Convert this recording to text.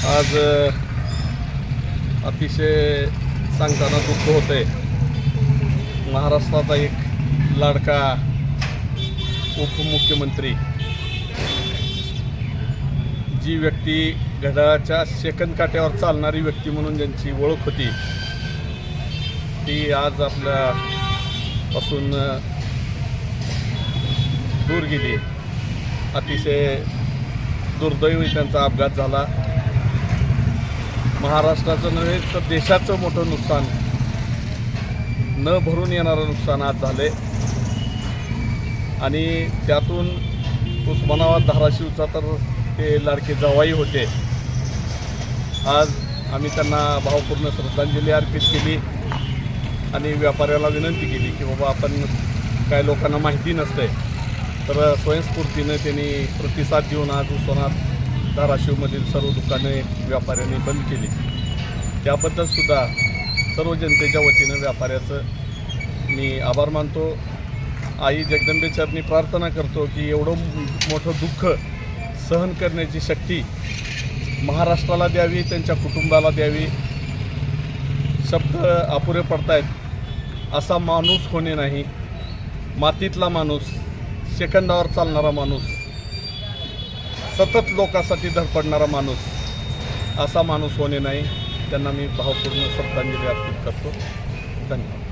आज अतिशय सांगताना दुःख होते। महाराष्ट्राचा एक लाडका उपमुख्यमंत्री, जी व्यक्ती घड्याळाच्या सेकंद काट्यावर चालणारी व्यक्ती म्हणून ज्यांची ओळख होती, ती आज आपल्यापासून दूर गेली। अतिशय दुर्दैवी त्यांचा अपघात झाला। महाराष्ट्राचं नव्हे तर देशाचं मोठं नुकसान, न भरून येणारं नुकसान आज झाले। आणि त्यातून उस्मानाबाद धाराशिवचा तर ते लाडके जावाई होते। आज आम्ही त्यांना भावपूर्ण श्रद्धांजली अर्पित केली आणि व्यापाऱ्याला विनंती केली की बाबा, आपण काय लोकांना माहिती नसते, तर स्वयंस्फूर्तीने त्यांनी प्रतिसाद देऊन आज उस्मानाबाद धाराशिवमधील सर्व दुकाने व्यापाऱ्यांनी बंद केली। त्याबद्दलसुद्धा सर्व जनतेच्या वतीनं व्यापाऱ्याचं मी आभार मानतो। आई जगदंबेचरणी प्रार्थना करतो की एवढं मोठं दुःख सहन करण्याची शक्ती महाराष्ट्राला द्यावी, त्यांच्या कुटुंबाला द्यावी। शब्द अपुरे पडतायत। असा माणूस होणे नाही, मातीतला माणूस, सेकंदावर चालणारा माणूस, सतत लोकांसाठी धडपडणारा माणूस, असा माणूस होणे नाही। त्यांना मी भावपूर्ण श्रद्धांजली अर्पित करतो। धन्यवाद।